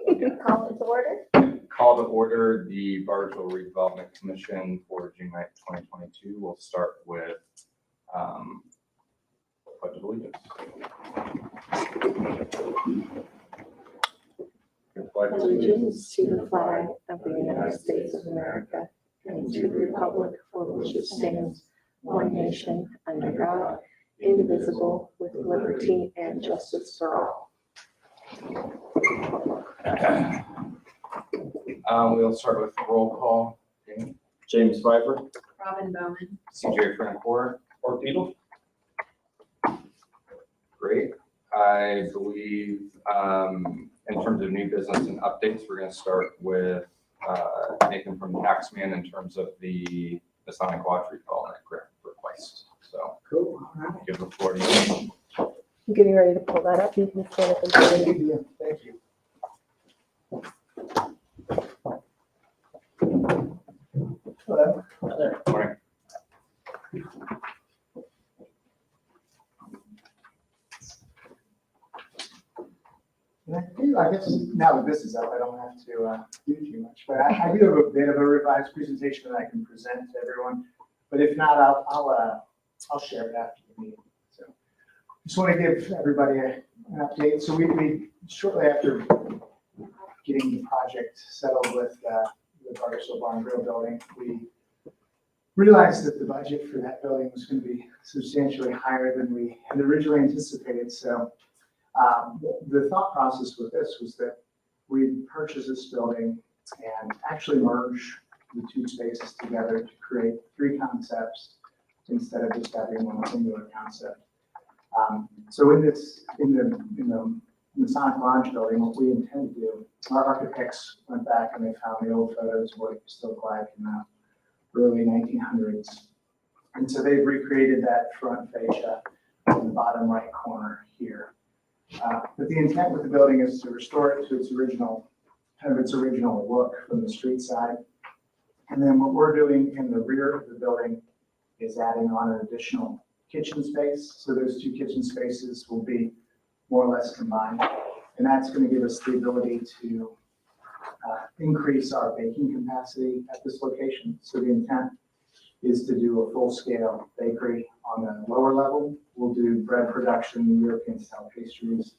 Call it to order. Call to order the Bargersville Redevelopment Commission for June 9th, 2022. We'll start with Pledge of Allegiance. Allegiance to the flag of the United States of America and to the republic for which it stands, one nation, under God, indivisible, with liberty and justice for all. We'll start with roll call. Jamie? James Pfeiffer. Robin Bowman. CJ Francoeur. Or Beetle. Great. I believe in terms of new business and updates, we're going to start with Nathan from Taxman in terms of the Masonic Lodge redevelopment grant request. So Cool. give the floor to you. I'm getting ready to pull that up. You can stand up and say it. Thank you. Hello. Morning. I guess now that this is up, I don't have to do too much, but I do have a bit of a revised presentation that I can present to everyone. But if not, I'll share it after the meeting. So just want to give everybody an update. So we shortly after getting the project settled with the Bargersville Barn Grill building, we realized that the budget for that building was going to be substantially higher than we had originally anticipated. So the thought process with this was that we'd purchase this building and actually merge the two spaces together to create three concepts instead of just having one singular concept. So in the Masonic Lodge building, what we intend to do, our architects went back and they found the old photos of what it used to look like in the early 1900s. And so they've recreated that front fascia in the bottom right corner here. But the intent with the building is to restore it to its original look from the street side. And then what we're doing in the rear of the building is adding on an additional kitchen space. So those two kitchen spaces will be more or less combined. And that's going to give us the ability to increase our baking capacity at this location. So the intent is to do a full-scale bakery on the lower level. We'll do bread production, European-style pastries.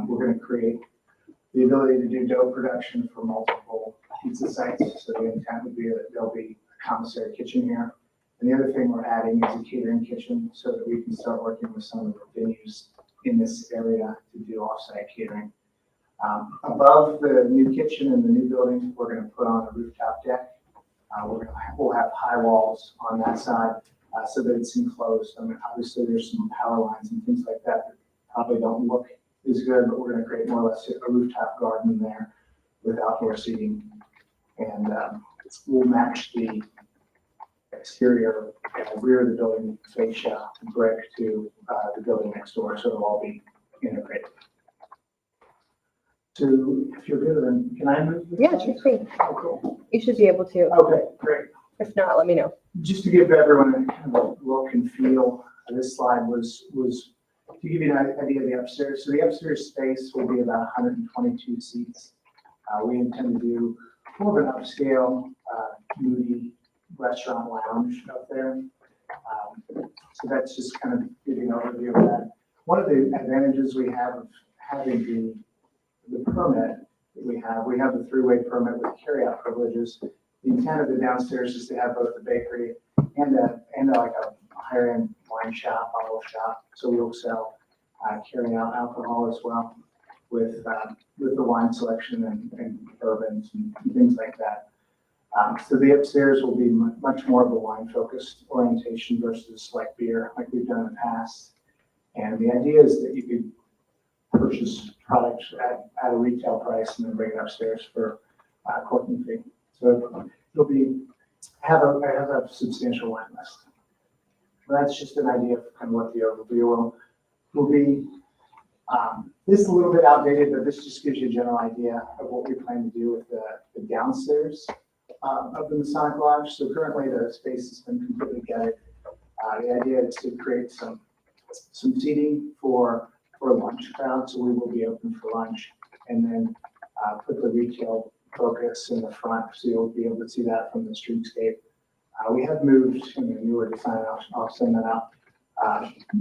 We're going to create the ability to do dough production for multiple pizza sites. So the intent would be that there'll be a commissary kitchen here. And the other thing we're adding is a catering kitchen so that we can start working with some of the venues in this area to do offsite catering. Above the new kitchen and the new building, we're going to put on a rooftop deck. We'll have high walls on that side so that it's enclosed. I mean, obviously there's some power lines and things like that that probably don't look as good, but we're going to create more or less a rooftop garden there with outdoor seating. And we'll match the exterior and rear of the building fascia brick to the building next door, so it'll all be integrated. So if you're good, then can I move this? Yeah, slide? sure. Oh, cool. You should be able to. Okay, great. If not, let me know. Just to give everyone a kind of a look and feel, this slide was to give you an idea of the upstairs. So the upstairs space will be about 122 seats. We intend to do more of an upscale, moody restaurant lounge up there. So that's just kind of giving an overview of that. One of the advantages we have of having the permit that we have the three-way permit with carryout privileges. The intent of the downstairs is to have both a bakery and like a higher-end wine shop, bottle shop. So we'll sell carry-out alcohol as well with the wine selection and bourbons and things like that. So the upstairs will be much more of a wine-focused orientation versus like beer, like we've done in the past. And the idea is that you could purchase products at a retail price and then bring it upstairs for corking fee. So it'll have a substantial wine list. But that's just an idea of kind of what the overview will be. This is a little bit outdated, but this just gives you a general idea of what we plan to do with the downstairs of the Masonic Lodge. So currently the space has been completely gutted. The idea is to create some seating for lunch crowd, so we will be open for lunch. And then put the retail focus in the front, so you'll be able to see that from the streetscape. We have moved, newer design, I'll send that out.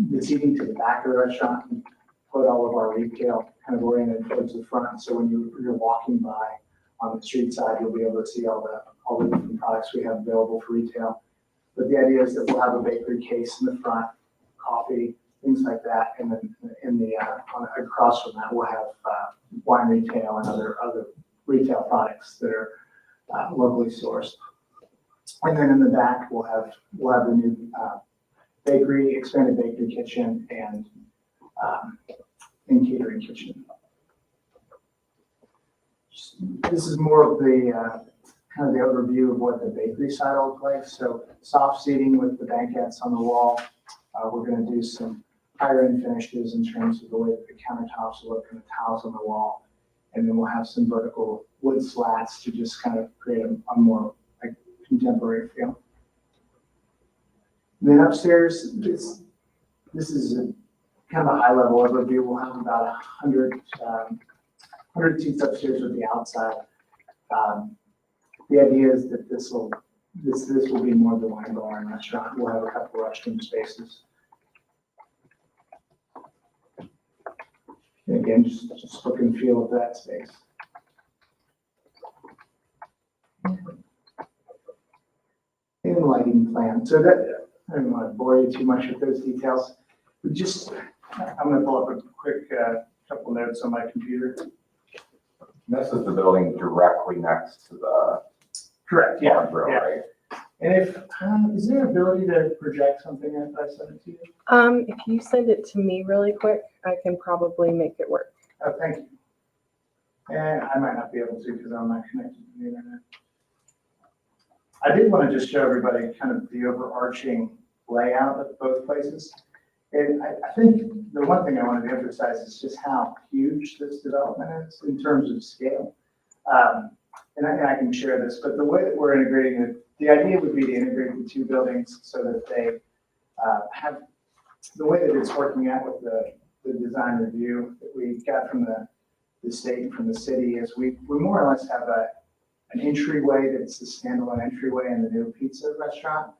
The seating to the back of the restaurant, and put all of our retail kind of oriented towards the front. So when you're walking by on the street side, you'll be able to see all the different products we have available for retail. But the idea is that we'll have a bakery case in the front, coffee, things like that, and then across from that we'll have wine retail and other retail products that are locally sourced. And then in the back we'll have the new bakery, expanded bakery kitchen, and catering kitchen. This is more of the kind of the overview of what the bakery side will look like. So soft seating with the banquettes on the wall. We're going to do some higher end finishes in terms of the way that the countertops will look and the tiles on the wall. And then we'll have some vertical wood slats to just kind of create a more like contemporary feel. And then upstairs, this is a kind of a high level overview. We'll have about 100 seats upstairs with the outside. The idea is that this will be more of the wine bar and restaurant. We'll have a couple of restroom spaces. And again, just look and feel of that space. And lighting plan. So that, I don't want to bore you too much with those details. I'm going to pull up a quick couple notes on my computer. This is the building directly next to the Correct. Yeah. grill, Yeah. right? And if is there ability to project something if I send it to you? If you send it to me really quick, I can probably make it work. Oh, thank you. And I might not be able to because I'm not connected to the internet. I did want to just show everybody kind of the overarching layout of both places. And I think the one thing I wanted to emphasize is just how huge this development is in terms of scale. And I can share this, but the way that we're integrating it, the idea would be to integrate the two buildings so that they have the way that it's working out with the design review that we got from the state and from the city is we more or less have an entryway that's a standalone entryway in the new pizza restaurant.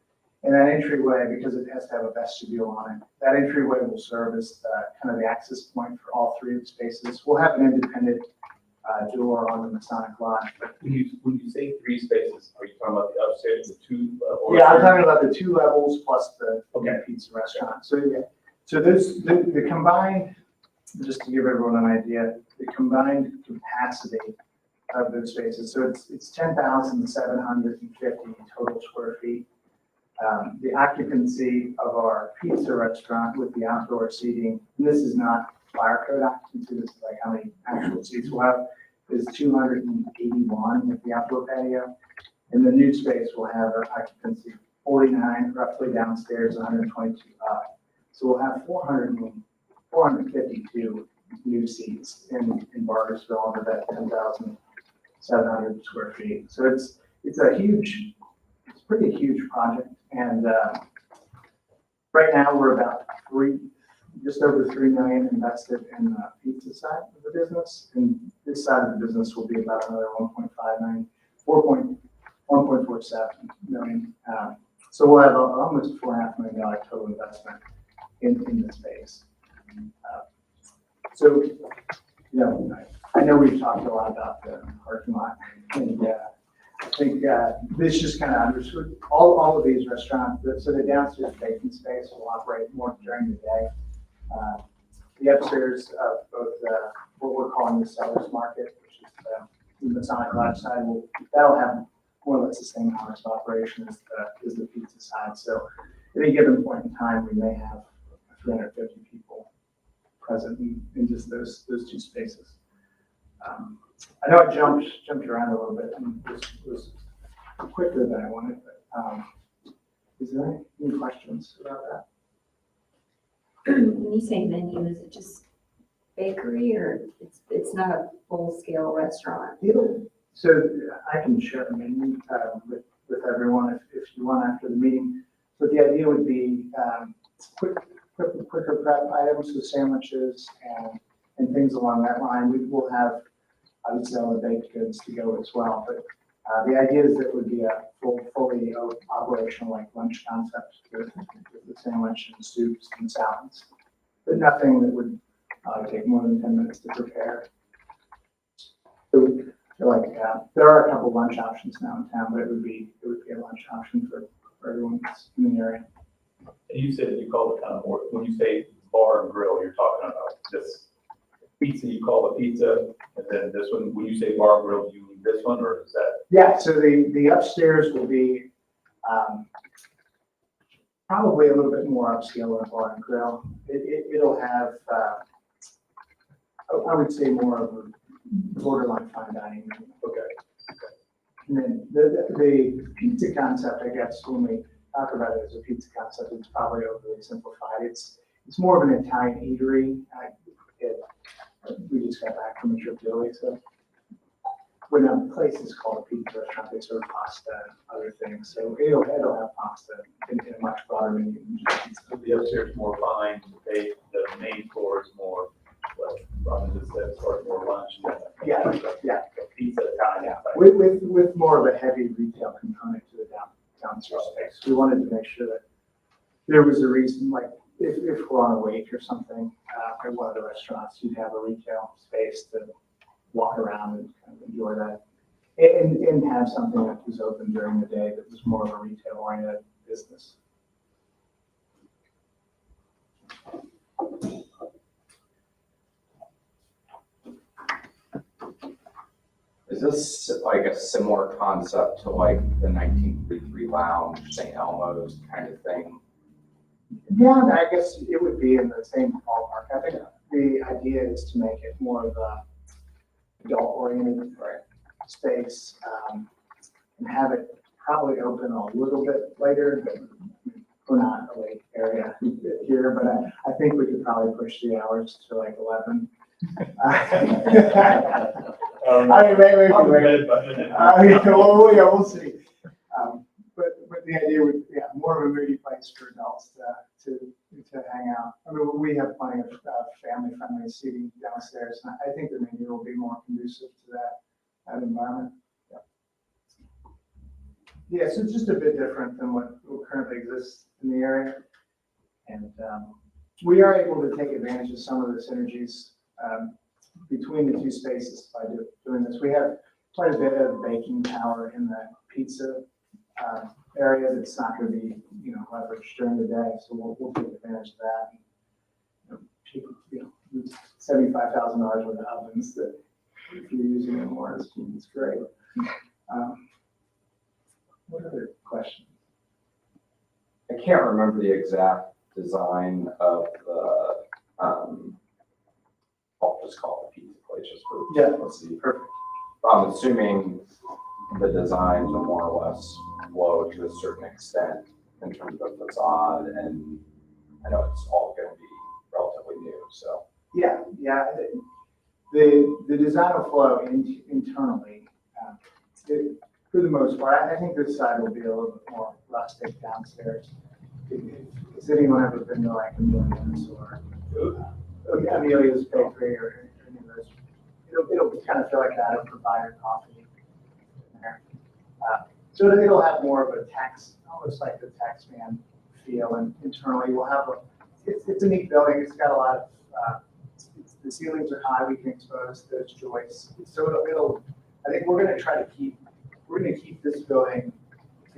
And that entryway, because it has to have a vestibule on it, that entryway will serve as kind of the access point for all three of the spaces. We'll have an independent door on the Masonic Lodge. But When you say three spaces, are you talking about the upstairs, the two? yeah, I'm talking about the 2 levels plus the Okay. pizza restaurant. So yeah, so those the combined, just to give everyone an idea, the combined capacity of those spaces. So it's 10,750 total square feet. The occupancy of our pizza restaurant with the outdoor seating, and this is not fire code occupancy, this is like how many actual seats we'll have, is 281 with the outdoor patio. And the new space will have an occupancy 49 roughly downstairs, 122 up. So we'll have 452 new seats in Bargersville under that 10,700 square feet. So it's a pretty huge project. And right now we're about just over $3 million invested in the pizza side of the business. And this side of the business will be about another 1.47 million. So we'll have almost $4.5 million total investment in the space. So, I know we've talked a lot about the parking lot, and I think this just kind of understood all of these restaurants. So the downstairs baking space will operate more during the day. The upstairs of both what we're calling the Sellers Market, which is the Masonic Lodge side, that'll have more or less the same hours of operation as the pizza side. So at any given point in time, we may have 350 people present in just those 2 spaces. I know I jumped around a little bit and this was quicker than I wanted, but is there any questions about that? When you say menu, is it just bakery or it's not a full-scale restaurant? So I can share a menu with everyone if you want after the meeting. But the idea would be quicker prep items, so sandwiches and things along that line. We will have obviously all the baked goods to go as well. But the idea is that it would be a fully operational like lunch concept with the sandwich and soups and salads, but nothing that would take more than 10 minutes to prepare. So I feel like there are a couple lunch options now in town, but it would be a lunch option for everyone that's in the area. And you said you call it kind of more, when you say bar and grill, you're talking about this pizza, you call it pizza, and then this one, when you say bar and grill, do you mean this one, or is that? Yeah, so the upstairs will be probably a little bit more upscale than a bar and grill. It'll have, I would say more of a borderline fine dining. Okay. And then the pizza concept, I guess, when we talk about it as a pizza concept, it's probably overly simplified. It's more of an Italian eatery. We just got back from a trip to Italy, so when a place is called a pizza restaurant, they serve pasta and other things. So it'll have pasta in a much broader menu than just pizza. So the upstairs more fine, the main floor is more, like, as far as more lunch. Yeah, yeah. Pizza, Italian. With more of a heavy retail component to the downstairs space. We wanted to make sure that there was a reason, like if we're on a wait or something at one of the restaurants, you'd have a retail space to walk around and kind of enjoy that. And have something that was open during the day that was more of a retail oriented business. Is this like a similar concept to like the 1933 Lounge, St. Elmo's kind of thing? Yeah, I guess it would be in the same ballpark. I think the idea is to make it more of a adult-oriented space and have it probably open a little bit later. We're not a late area here, but I think we could probably push the hours to like 11. I mean, maybe we'll see. But the idea would, more of a moody place for adults to hang out. I mean, we have plenty of family-friendly seating downstairs, and I think the menu will be more conducive to that environment. Yeah, so it's just a bit different than what currently exists in the area, and we are able to take advantage of some of the synergies between the two spaces by doing this. We have quite a bit of baking power in the pizza area that's not going to be, leveraged during the day. So we'll take advantage of that. $75,000 worth of ovens that if you're using them more, it's great. What other questions? I can't remember the exact design of the, I'll just call it pizza place just for, let's see. Perfect. I'm assuming the designs are more or less low to a certain extent in terms of facade, and I know it's all going to be relatively new, so. Yeah. The design will flow internally. For the most part, I think this side will be a little bit more rustic downstairs. Has anyone ever been to like Amelia's or Amelia's Bakery or any of those? It'll kind of feel like that. It'll provide your coffee in there. So it'll have more of a almost like the tax man feel, and internally we'll have it's a neat building. It's got a lot of, the ceilings are high, we can expose those joists. So I think we're going to keep this building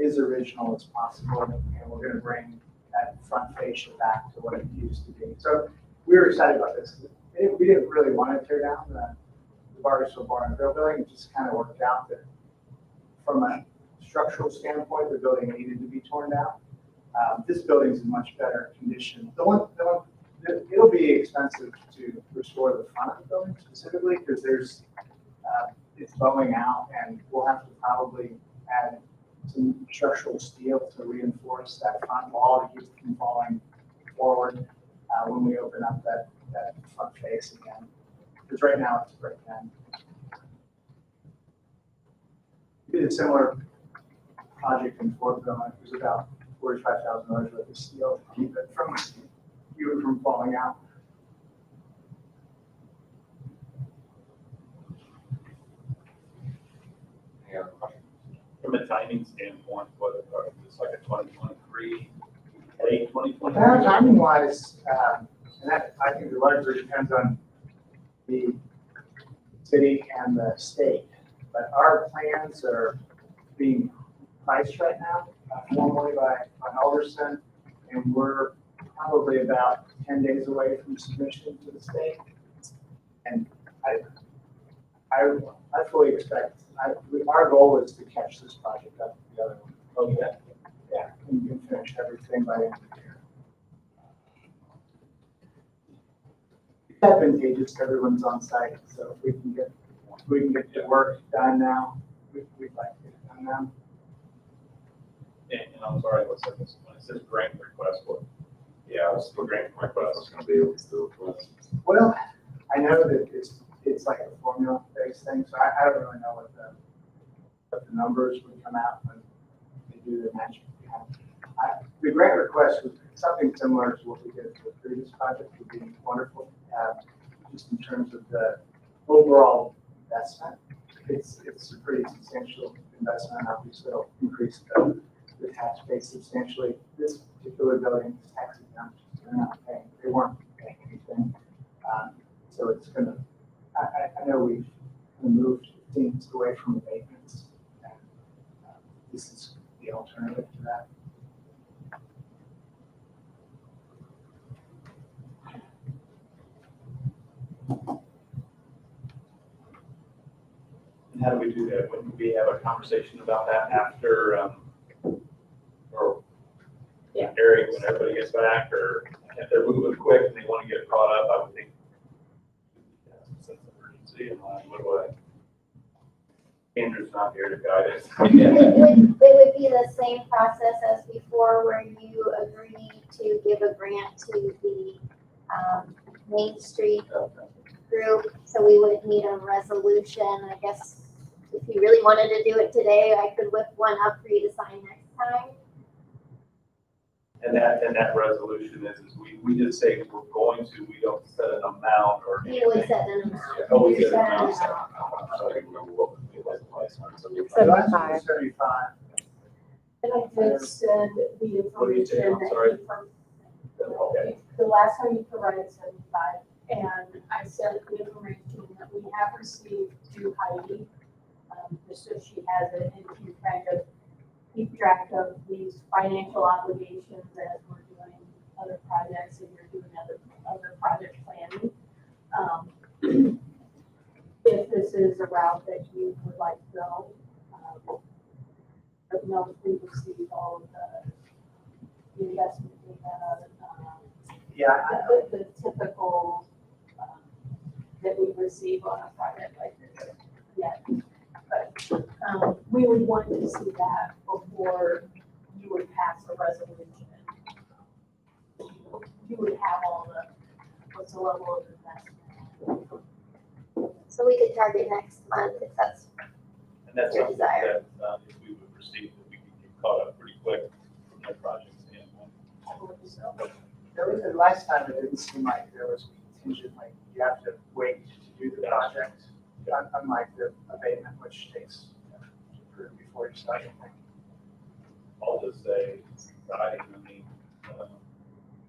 as original as possible, and we're going to bring that front fascia back to what it used to be. So we were excited about this. We didn't really want to tear down the Bargersville Bar and Grill building. It just kind of worked out that from a structural standpoint, the building needed to be torn down. This building's in much better condition. It'll be expensive to restore the front of the building specifically because it's bowing out, and we'll have to probably add some structural steel to reinforce that front wall to keep it from falling forward when we open up that front face again. Because right now it's brick in. We did a similar project in Fortville. It was about $45,000 worth of steel to keep it from falling out. Any other questions? From a timing standpoint, what, it's like a 2023, late 2023? Timing wise, and that I think it largely depends on the city and the state. But our plans are being priced right now, formally by Alderson, and we're probably about 10 days away from submission to the state. And I fully expect, our goal is to catch this project up with the other one. Oh, yeah. Yeah, and we can finish everything by the end of the year. It's advantageous to everyone's on site, so if we can get the work done now, we'd like to get it done now. And I'm sorry, what's that, when it says grant request, what? Yeah, I was The grant I was request. gonna be able to do it. Well, I know that it's like a formula-based thing, so I don't really know what the numbers would come out when they do the matching. The grant request was something similar to what we did for the previous project, would be wonderful, just in terms of the overall investment. It's a pretty substantial investment, obviously it'll increase the tax base substantially. This particular building is tax exempt, they're not paying, they weren't paying anything. So it's gonna, I know we've moved things away from abatements, and this is the alternative to that. And how do we do that? Wouldn't we have a conversation about that after, or Eric, when everybody gets back, or if they're moving quick and they want to get it caught up, I would think sense of urgency and what do I? Andrew's not here to guide us. It would be the same process as before, where you agree to give a grant to the Main Street group. So we would need a resolution. I guess if you really wanted to do it today, I could whip one up for you to sign next time. And that resolution is we just say we're going to, we don't set an amount or anything. You would set an amount. Oh, we You set an set an amount. amount. I'm sorry, I don't remember what would be like the last time. So we- The last one 75. was 75. And I did send the What did you say? information I'm that sorry. you from, Okay. the last time you provided 75, and I sent the information that we have received to Heidi, just so she has it, and she kind of keep track of these financial obligations as we're doing other projects and you're doing other project planning. If this is a route that you would like to go, but no, we receive all of the investment data, Yeah, the typical that we receive on a project like this yet. But we would want to see that before you would pass a resolution. You would have all what's the level of investment. So we could target next month if that's, And that's Your something desire. that if we would receive, that we can get caught up pretty quick from that project standpoint. So, there was, the last time it didn't seem like there was contingent, like you have to wait to do the project, unlike the abatement, which takes before you start anything. I'll just say, I mean,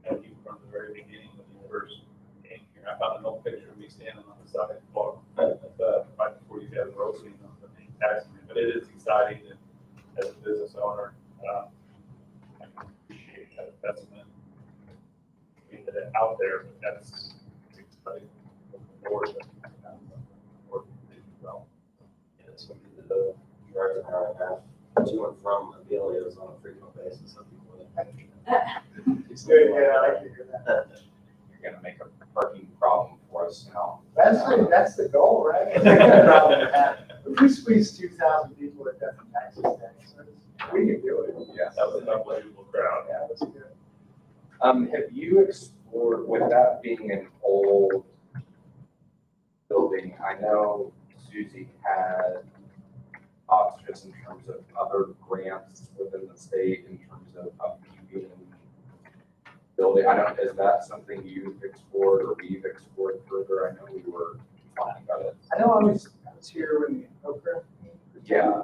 thank you from the very beginning when you first came here. I found an old picture of me standing on the side of the block, right before you had the road scene on the main tax man. But it is exciting and as a business owner, I can appreciate that investment. Get it out there, but that's exciting. More than, well. Yeah, it's gonna be the drive an hour and a half to and from Amelia is on a frequent basis. Some people would- It's good, yeah, I like to hear that. You're gonna make a parking problem for us now. That's the goal, right? If we squeeze 2,000 people at death and taxes, then we can do it. Yeah. That was an unbelievable crowd. Yeah, that's good. Have you explored, with that being an old building, I know Susie had thoughts just in terms of other grants within the state in terms of upkeeping building. I don't, is that something you've explored or we've explored further? I know we were talking about it. I know I was here when the Okra. Yeah.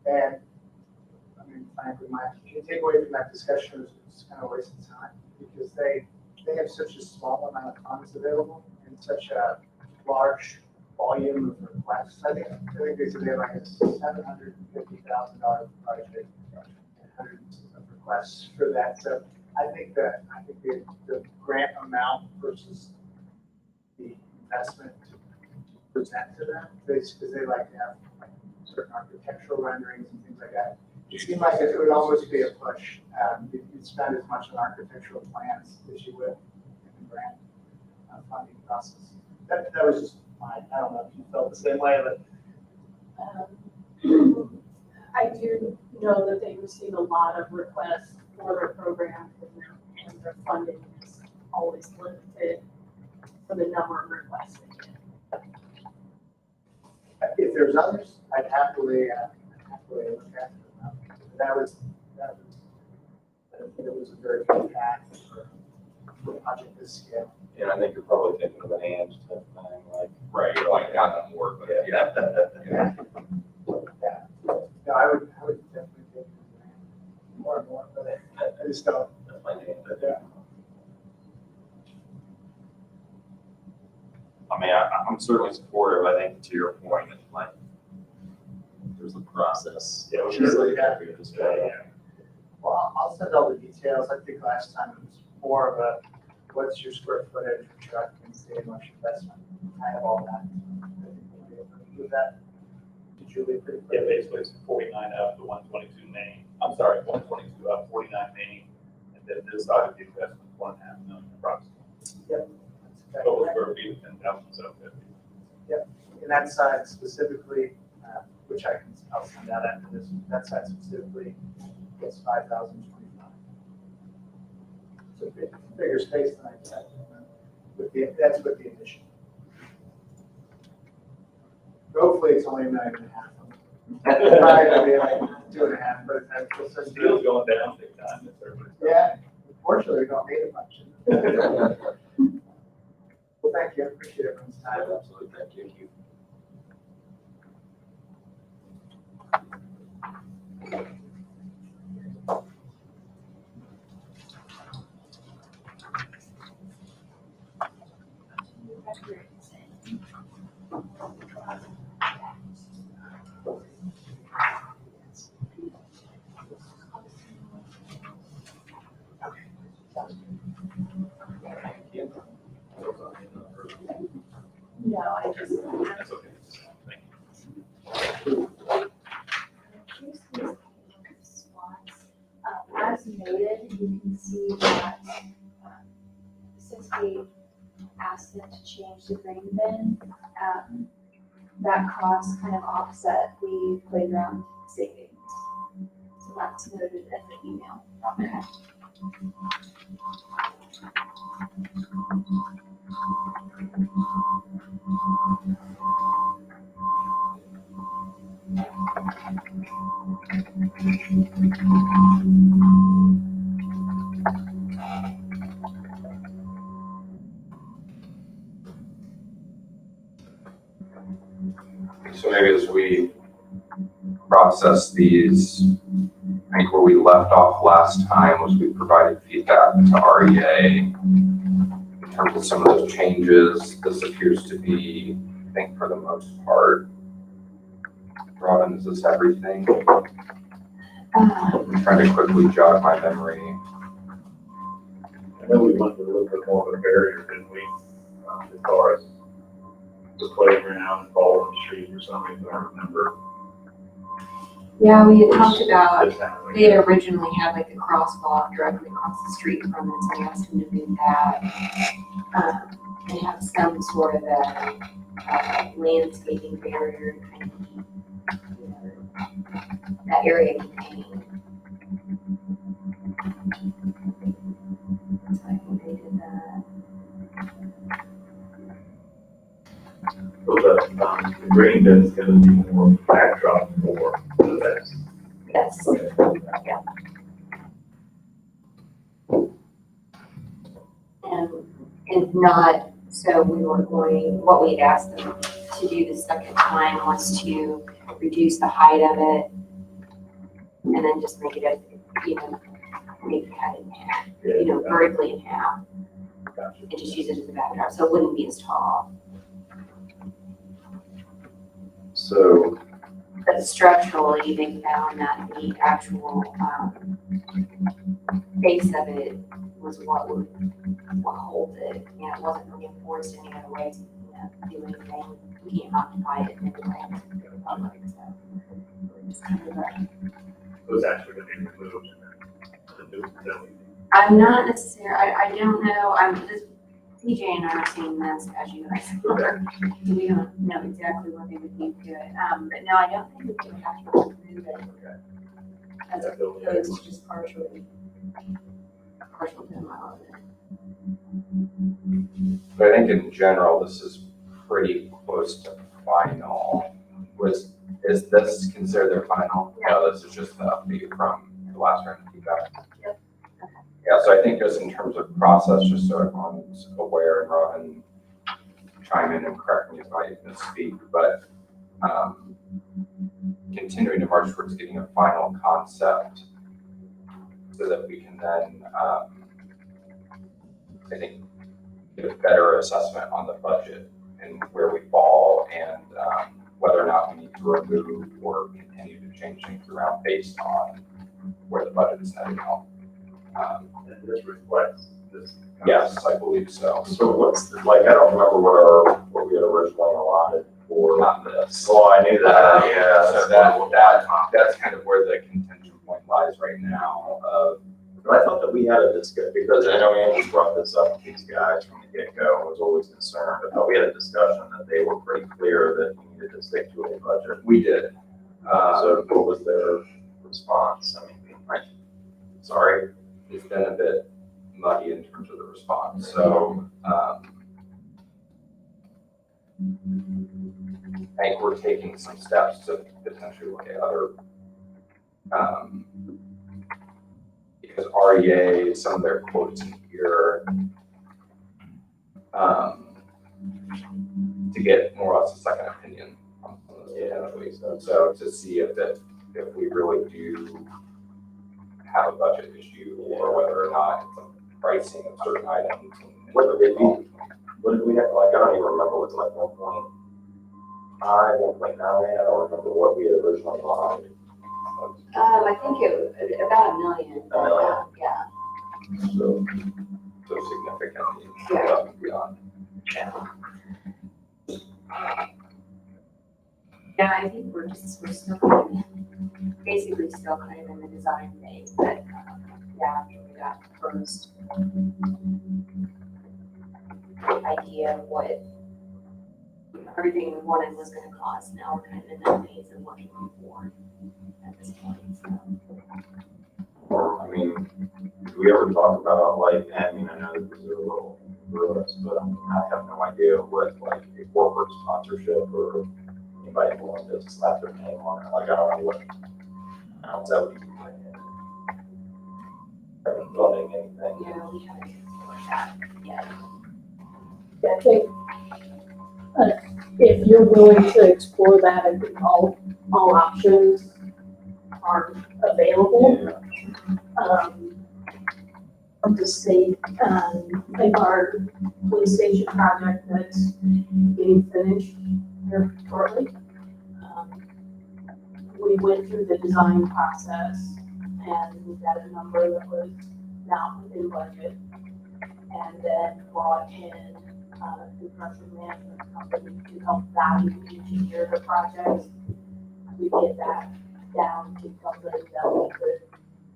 And I mean, frankly, my takeaway from that discussion is it's kind of a waste of time because they have such a small amount of funds available and such a large volume of requests. I think they said they have like a $750,000 project and hundreds of requests for that. So I think the grant amount versus the investment to present to them, because they like to have like certain architectural renderings and things like that. It seemed like it would almost be a push. You'd spend as much on architectural plans as you would in the grant funding process. That was just mine. I don't know if you felt the same way, but I do know that they receive a lot of requests for their program and their funding is always limited for the number of requests they get. if there's others, I'd happily look at them. That was a very good path for a project this scale. And I think you're probably thinking of an and type of thing, like. Right, you're like, yeah, that work, but yeah. Yeah. No, I would definitely take more and more, but I just don't. That's my name. Yeah. I mean, I'm certainly supportive. I think to your point, it's like, there's a process. Yeah, Sure, Obviously, yeah. we just gotta- Well, I'll send all the details. I think last time it was more of a, what's your square footage for truck and say how much investment. I have all that. I think we'll be able to do that. Did Julie pretty quick? Yeah, basically it's 49 up to 122 main, I'm sorry, 122 up, 49 main, and then this side of the investment, $1.5 million approximately. Yep. Total That's square feet of 10,750. And that side specifically, which I'll send out after this, that side specifically gets 5,025. So bigger space than I said. That's with the addition. Hopefully it's only 1.5 million. Probably gonna be like 2.5, but it's Steel's going down big time. It's everybody's- yeah, unfortunately, we don't need a bunch. Well, thank you. I appreciate everyone's time. Absolutely, thank you. No, I just. That's okay. Thank you. As noted, you can see that since we asked them to change the green bin, that cost kind of offset the playground savings. So that's noted in the email. Okay. So maybe as we process these, I think where we left off last time was we provided feedback to REA in terms of some of those changes. This appears to be, I think for the most part, Robin, is this everything? I'm trying to quickly jog my memory. I know we wanted a little bit more of a barrier, didn't we? As far as the playground, ball in the street or something, I remember. Yeah, we had talked about, This happening. they had originally had like a crosswalk directly across the street from it, so I asked them to do that. And have some sort of a landscaping barrier to kind of keep, you know, that area contained. So I think they did that. So the green bin is gonna be more backdrop for the best. Yes, yeah. And not, so we were going, what we had asked them to do the second time was to reduce the height of it and then just make it as, maybe cut it in half, vertically in half, and just use it as a backdrop, so it wouldn't be as tall. So, But structurally, they found that the actual, base of it was what holds it, it wasn't reinforced any other way to, do anything. You can't occupy it in any way for the public, so. Just kind of It was actually going to be removed. The new building. I'm not necessarily, I don't know, PJ and I are seeing this as you guys are. We don't know exactly what they would need to it, but no, I don't think we would have to remove it. As opposed to just partial demo of it. But I think in general, this is pretty close to final. Is this considered their final? No, this is just the update from the last round of feedback. Yep. Yeah, so I think just in terms of process, just so everyone's aware, and Robin chime in and correct me if I misspeak, but continuing to march towards getting a final concept so that we can then, I think, get a better assessment on the budget and where we fall, and whether or not we need to remove or continue to change things around based on where the budget is heading out. And this reflects this. Yes, I believe so. so what's, I don't remember what we had originally allotted for. Not this. Oh, I knew that, yeah. So that's kind of where the contention point lies right now of, But I thought that we had a discussion, because I know Andy brought this up with these guys from the get-go and was always concerned. I thought we had a discussion that they were pretty clear that we needed to stick to a budget. we did. So what was their response? I mean, sorry. It's been a bit muddy in terms of the response, so I think we're taking some steps to potentially look at other, because REA, some of their quotes in here, to get more or less a second opinion on some of those potentially. So to see if we really do have a budget issue, or whether or not it's a pricing of certain items. What did we have, I don't even remember, was it 1.5, 1.9? I don't remember what we had originally allotted. I think it was about $1 million. $1 million. Yeah. So significantly above and beyond. Yeah, I think we're still kind of, basically still kind of in the design phase, but after we got the first idea of what everything we wanted was going to cost, now we're kind of in that phase of looking for at this point. So. Or, I mean, did we ever talk about, I know this is a little ruinous, but I have no idea what, a corporate sponsorship or anybody willing to slap their name on it. I don't know what, how's that would be doing it? Haven't funding anything. Yeah, we haven't explored that yet. I think if you're willing to explore that, I think all options are available. Of the state, like our police station project that's getting finished here shortly. We went through the design process and we got a number that was not within budget. And then brought in a construction management company to help value engineer the project. We get that down to something that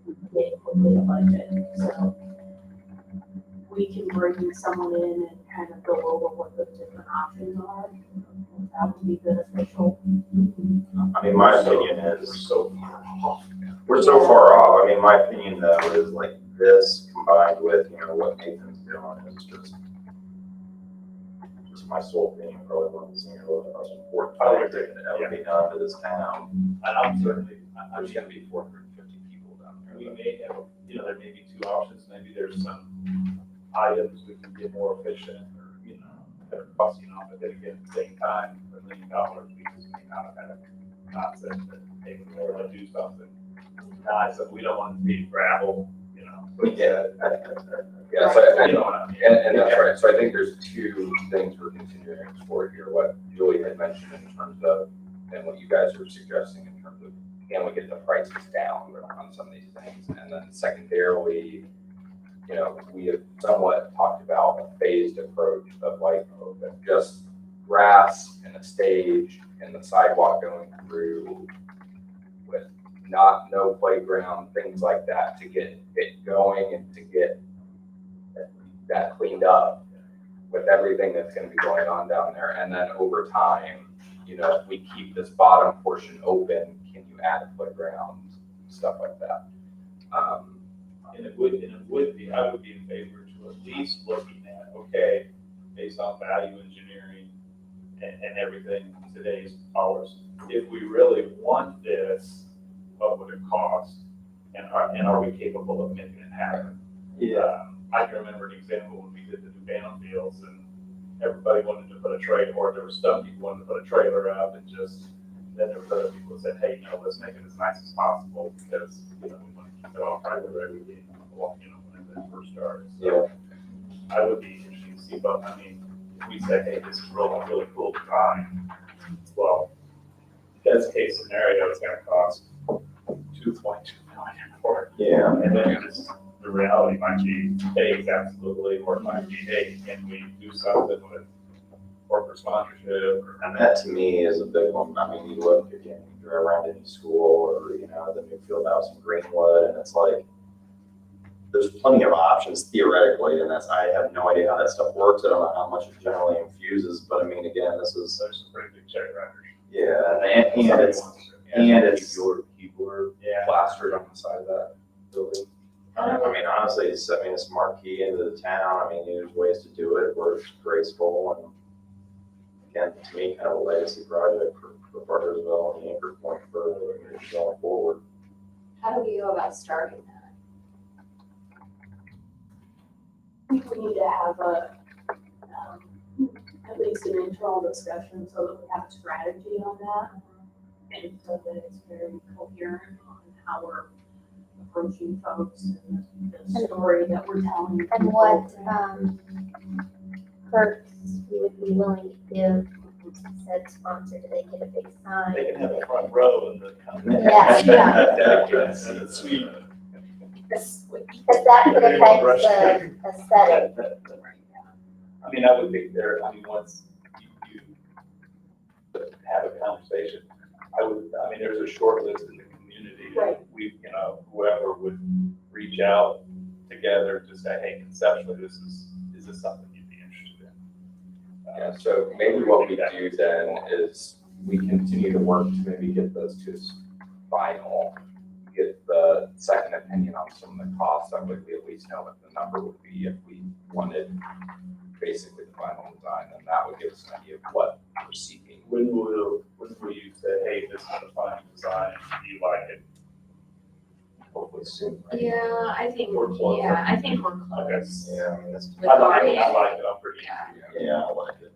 we could get within the budget. So we can bring someone in and kind of go over what the different options are. That would be beneficial. I mean, my opinion is we're so far off. I mean, my opinion though is this combined with, what Nathan's doing is just my sole opinion, probably one of the most important things that could ever be done to this town. And I'm certainly, There's gonna be 450 people down there. we may have, there may be two options. Maybe there's some items we can get more efficient or, that are costing off, but then again, at the same time, $1 million, we just may not have had concept that, hey, we want to do something nice, and we don't want it to be gravel, you know. Yeah. Yeah, so You know what I mean? and that's right. So I think there's two things we're continuing to explore here. What Julie had mentioned in terms of, and what you guys are suggesting in terms of, can we get the prices down on some of these things? And then secondarily, you know, we have somewhat talked about a phased approach of like just grass and a stage and the sidewalk going through with no playground, things like that, to get it going and to get that cleaned up with everything that's going to be going on down there. And then over time, you know, if we keep this bottom portion open, can you add a playground, stuff like that? And it would be, I would be in favor to at least looking at, okay, based on value engineering and everything, today's dollars, if we really want this, what would it cost? And are we capable of making it happen? I can remember an example when we did the new Bantam fields, and everybody wanted to put a trailer, or there were some people wanted to put a trailer up, and just, then there were other people who said, hey, no, let's make it as nice as possible, because, you know, we want to keep it all private every day, you know, when it first started. So I would be interested to see, but I mean, if we say, hey, this is really cool design, well, best case scenario, it's gonna cost 2.2 million for it. Yeah. And then just, the reality might be, hey, absolutely, or it might be, hey, can we do something with corporate sponsorship? And that to me is a big one. I mean, you look, again, you drive around any school or, you know, the new field house in Greenwood, and it's like, there's plenty of options theoretically, and I have no idea how that stuff works. I don't know how much it generally infuses, but I mean, again, this is, There's some pretty big check records. yeah, and it's keyboard Yeah. plastered on the side of that building. I mean, honestly, it's a marquee into the town. I mean, there's ways to do it where it's graceful, and again, to me, kind of a legacy project for Bargersville and the anchor point for going forward. How do we go about starting that? I think we need to have at least an internal discussion so that we have a strategy on that. And so that it's very coherent on how we're approaching folks and the story that we're telling. And people. what, perks we would be willing to give said sponsor? Do they get a big sign? They can Do have they- the front row and the. Yeah, yeah. Sweet. Because that could affect the aesthetic. I mean, I would think there, I mean, once you have a conversation, I mean, there's a short list in the community. Right. We, you know, whoever would reach out together to say, hey, conceptually, is this something you'd be interested in? Yeah, so maybe what we do then is we continue to work to maybe get those to final, get the second opinion on some of the costs. That way we at least know what the number would be if we wanted basically the final design, and that would give us an idea of what we're seeking. When will you say, hey, this is the final design, do you like it? Hopefully soon. Right? Yeah, I think, We're close. I think we're close. Yeah, I mean, that's, With I like our- it, I'm pretty. yeah, I like it.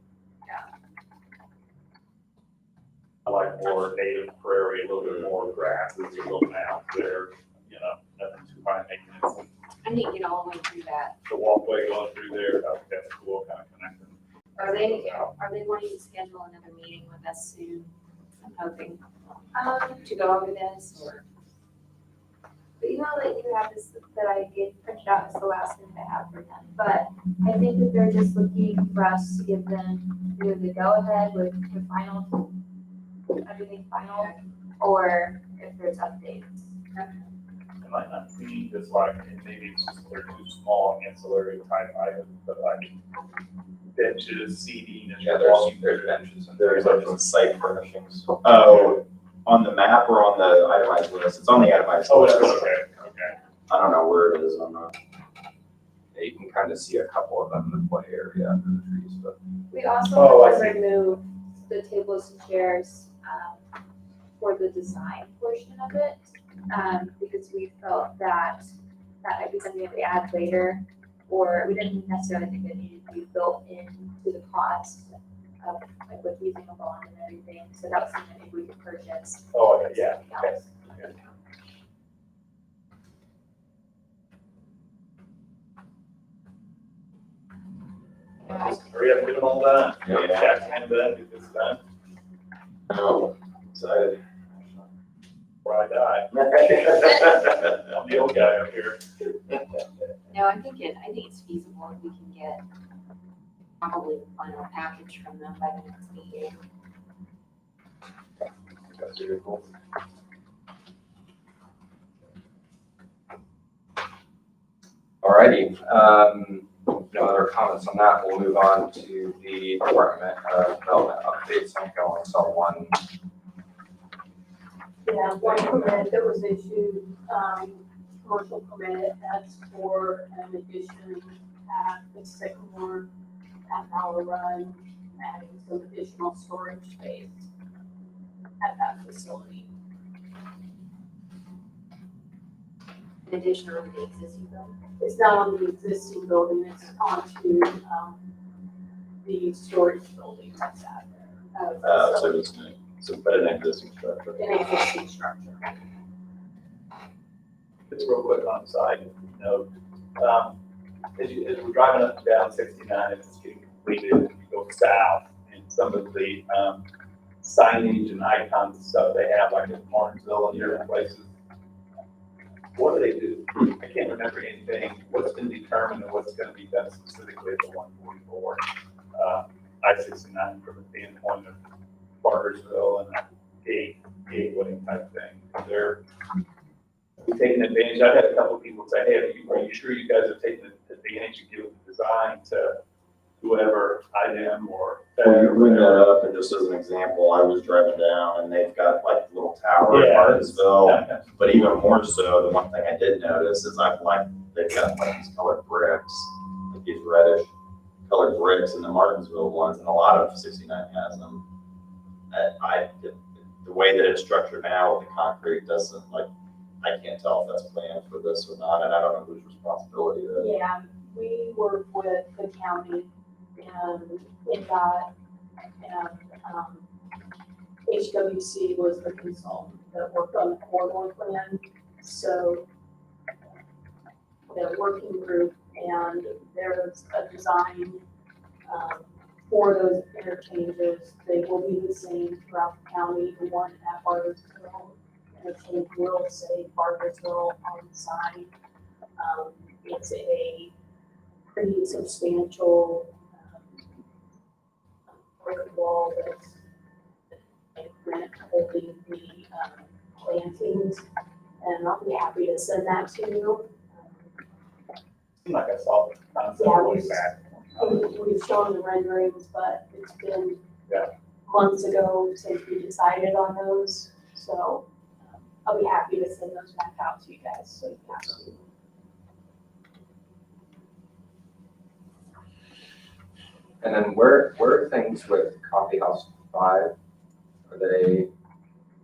I like more native prairie, a little bit more grass, there's a little mound there, you know, nothing too high maintenance. I think get all the way through that. The walkway going through there, I think that's cool, kind of connecting. Are they wanting to schedule another meeting with us soon? I'm hoping, to go over this, or? But you know that you have this, that I gave printed out as the last thing I have for them, but I think that they're just looking for us to give them either the go-ahead with the final, everything final, or if there's updates. It might not be just like, maybe it's just they're too small ancillary type items, but like benches, seating, and. Yeah, there's benches and There's like some site furnishings. Oh, on the map or on the itemized list? It's on the itemized Oh, list. it's okay. I don't know where it is on the. Yeah, you can kind of see a couple of them in the play area under the trees, but We also Oh, want I to see. remove the tables and chairs, for the design portion of it, because we felt that that might be something that we add later, or we didn't necessarily think it needed to be built into the cost. like with using a bond and everything, so that was something that we could purchase. Oh, yeah, Something okay. else. Hurry up, get them all done. Yeah. Tax man done, get this done, Oh, excited. before I die. I'm the old guy up here. No, I think it's feasible if we can get probably the final package from them by the next meeting. That's really cool. Alrighty, no other comments on that. We'll move on to the Department of Development updates. I think I only saw one. Yeah, one permit that was issued, commercial permit, that's for an addition at the Sycamore half-hour run, adding some additional storage space at that facility. In addition to the existing building. It's not on the existing building, it's onto, the storage building that's out there. So it's but an existing structure. An existing structure. Just real quick on the side note, as we're driving up and down 69 and it's getting completed, and you go south, and some of the signage and icons and stuff they have, like in Martinsville and different places, what do they do? I can't remember anything, what's been determined and what's gonna be done specifically at the 144, I-69 from the standpoint of Bargersville and a gateway type thing. They're taking advantage. I've had a couple of people say, hey, are you sure you guys are taking advantage of giving the design to whoever, IDEM or? Well, you bring that up, and just as an example, I was driving down and they've got like a little tower in Yeah. Martinsville. But even more so, the one thing I did notice is they've got like these colored bricks, like these reddish colored bricks in the Martinsville ones, and a lot of 69 has them. The way that it's structured now with the concrete doesn't, like, I can't tell if that's planned for this or not, and I don't know whose responsibility it is. Yeah, we work with the county and NDOT and, HWC was the consultant that worked on the corridor plan. So the working group, and there's a design, for those interchanges. They will be the same throughout the county. The one at Bargersville interchange will say Bargersville on the sign. It's a pretty substantial brick wall that's a granite holding the plantings, and I'll be happy to send that to you. Seemed like I saw the concept Yeah, way we- back. We've shown the renderings, but it's been Yeah. months ago since we decided on those, so I'll be happy to send those back out to you guys, so you can have them. And then where are things with Coffee House 5? Are they?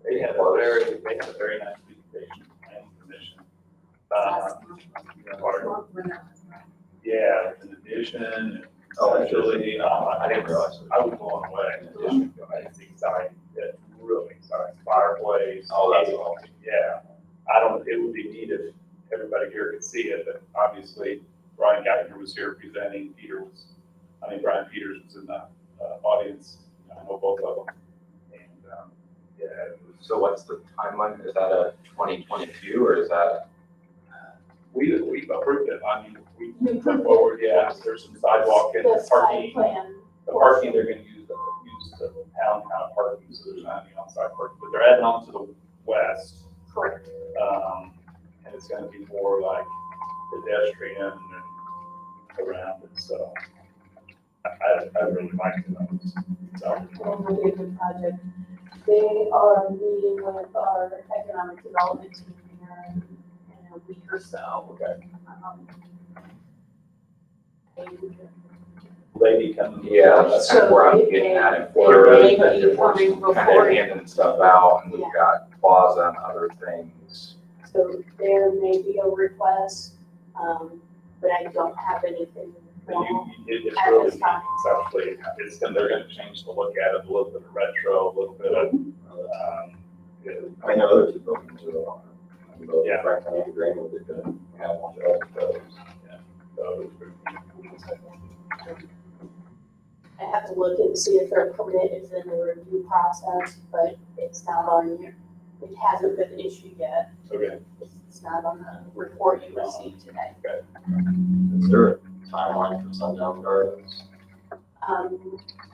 They had a very nice presentation and commission. Yeah, an addition, essentially, I didn't realize it. I was blown away. In addition, it's exciting, it's really exciting, fireplace. Oh, that's awesome. Yeah, it would be neat if everybody here could see it, but obviously Brian Geithner was here presenting, Brian Peters was in the audience, I know both of them. And, yeah, it was. So what's the timeline? Is that a 2022 or is that? We approved it, we put forward, yeah, there's some sidewalk and The site parking. plan, The parking, they're gonna use the town kind of parking, so there's not any on-site parking, but they're adding on to the west. correct. And it's gonna be more like pedestrian and around it, so. I really like it. So, And we'll be a good project. They are meeting with our economic development team here in a week or so. okay. And Lady coming. Yeah, that's kind of where I'm So getting at. If they we're may be if we're coming kind of before- handing stuff out and we've Yeah. got plaza and other things. So there may be a request, but I don't have anything It's really conceptually, they're gonna change the look at it, a little bit of retro, a little bit of, I know other two buildings are on it. Yeah. Franklin and Green will be good. Yeah, one of those buildings. so, I have to look and see if their permit is in the review process, but it's not on here. It hasn't been issued yet. okay. It's not on the report you received today. Is there a timeline for Sundown Gardens?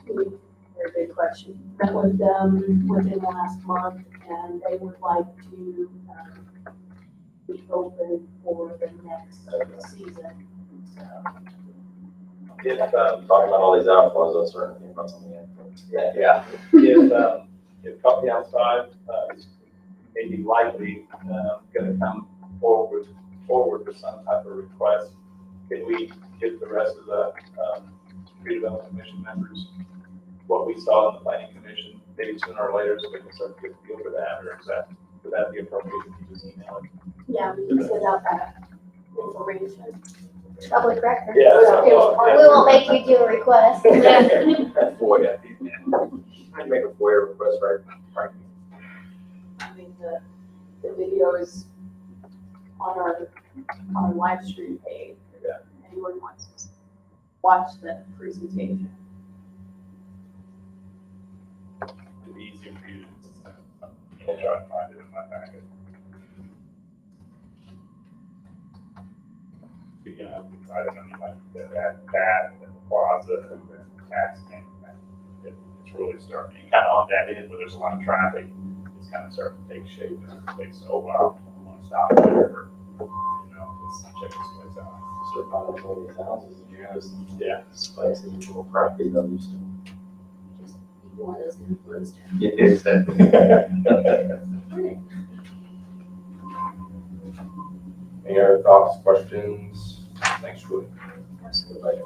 Very good question. Met with them within the last month, and they would like to be open for the next season. So, If, Talking about all these outflows, that's certainly think about something. yeah, if Coffee Outside, is maybe likely, gonna come forward with some type of request, can we get the rest of the, redevelopment commission members what we saw in the planning commission, maybe sooner or later, so we can start to get a feel for that, or would that be appropriate if you just email it? yeah, we can send out that information. Public record. Yeah. We won't make you do a request. FOIA. I'd make a FOIA request, right? I mean, the video is on our live stream page. Yeah. Anyone wants to watch the presentation. It'd be easier for you to just, I'll try to find it in my packet. You know, I don't know, like, that, and the plaza, and the tax man, it's really starting, kind of on that end where there's a lot of traffic, it's kind of starting to take shape, and it's so wow, I want to stop there, let's check this place out. So probably all these houses, you know, Yeah. displays the usual property values. Just one of those influenced. It is that. Any other thoughts, questions? Thanks, Julie. Absolutely.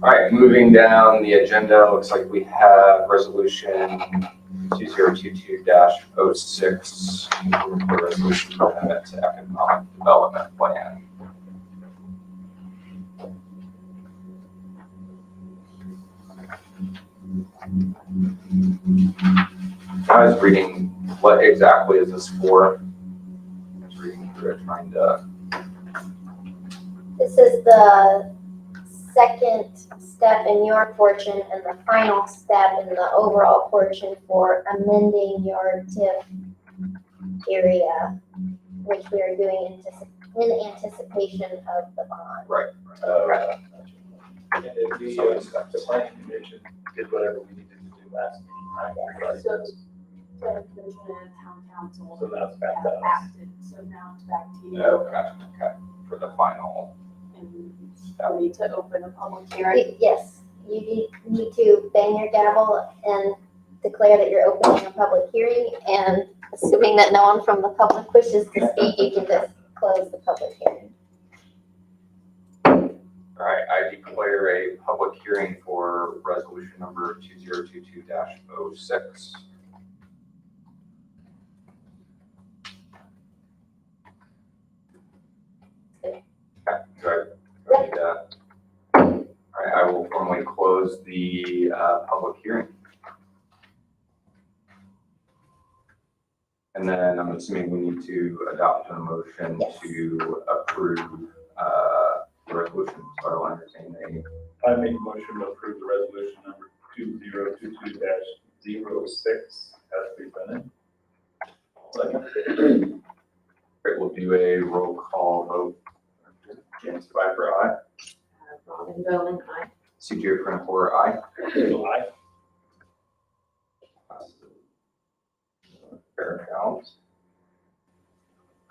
All right, moving down the agenda, looks like we have resolution 2022-06, the resolution amendment to economic development plan. I was reading, what exactly is this for? I was reading through it, trying to. This is the second step in your portion and the final step in the overall portion for amending your TIF area, which we are doing in anticipation of the bond. Right. And if the planning commission did whatever we needed to do last meeting, right? So, the commission and town council So now it's back to have us. acted, so now it's back to you. Oh, gotcha, okay, for the final. And we need to open a public hearing. Yes, you need to bang your gavel and declare that you're opening a public hearing, and assuming that no one from the public wishes to speak, you can just close the public hearing. All right, I declare a public hearing for resolution number 2022-06. Okay, do I need that? All right, I will formally close the public hearing. And then I'm assuming we need to adopt a motion Yes. to approve the resolution. So I will entertain I make a motion to approve the resolution number 2022-06 as presented. Second. Great, we'll do a roll call vote. James Piper, aye. Robin Bowman, aye. CJ Frenicore, aye. Aye. Fair count.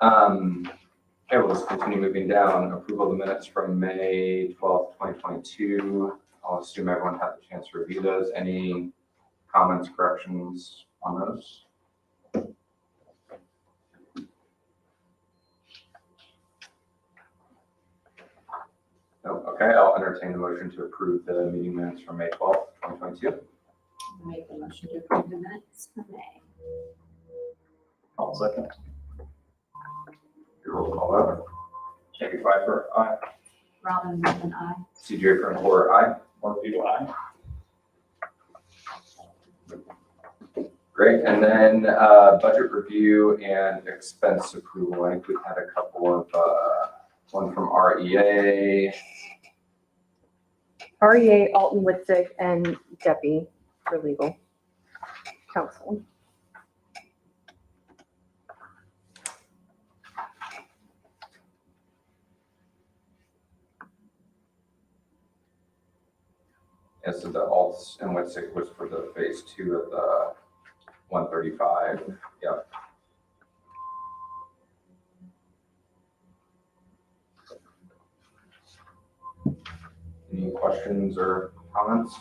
Okay, we'll just continue moving down. Approval of the minutes from May 12th, 2022. I'll assume everyone had the chance to review those. Any comments, corrections on those? No, okay, I'll entertain the motion to approve the meeting minutes from May 12th, 2022. Make the motion to approve the minutes for May. I'll second. Your roll call vote. Amy Pfeiffer, aye. Robin Wilson, aye. CJ Front aye. More people, aye. Great, and then budget review and expense approval. I think we've had a couple of, one from REA. REA, Alton Witzig, and Debbie for legal counsel. Yes, so the alts and Witzig was for the phase 2 of the 135. Yep. Any questions or comments?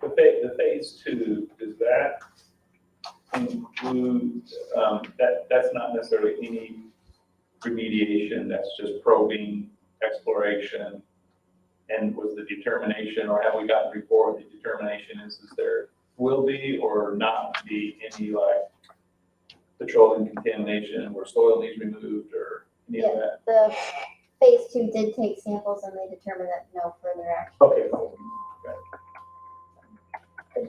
The phase 2, does that include, that's not necessarily any remediation, that's just probing, exploration, and was the determination, or have we gotten before the determination is there will be or not be any like petroleum contamination or soil needs removed or any of that? The phase 2 did take samples and they determined that no further action. Okay.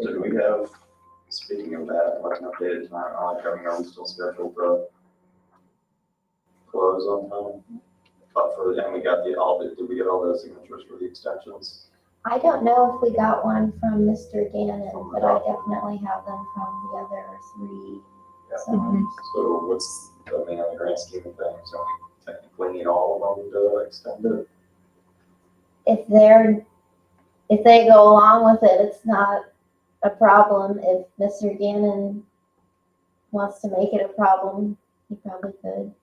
So do we have, speaking of that, like an updated time, are we still scheduled to close on time? But and we got did we get all the signatures for the extensions? I don't know if we got one from Mr. Gannon, but I definitely have them from the other 3. So, So what's, I mean, on the grand scheme of things, don't we technically need all of them to extend it? if they go along with it, it's not a problem. If Mr. Gannon wants to make it a problem, he probably could.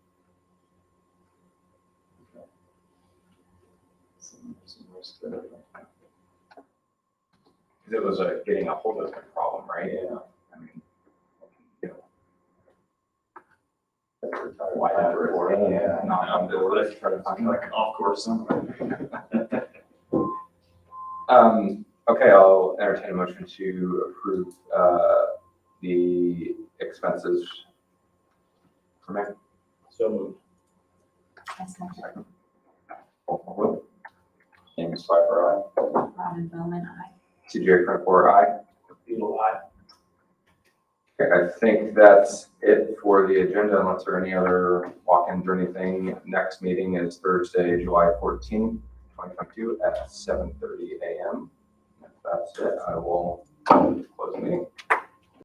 It was getting a hold of the problem, right? Yeah. I mean, you know, why not report it? Yeah. Not on the list, try to find Like an off course somewhere. Okay, I'll entertain a motion to approve the expenses. For me. So moved. Second. Amy Pfeiffer, aye. Robin Bowman, aye. CJ Front aye. People, aye. Okay, I think that's it for the agenda, unless there are any other walk-ins or anything. Next meeting is Thursday, July 14th, 2022 at 7:30 a.m. If that's it, I will close the meeting.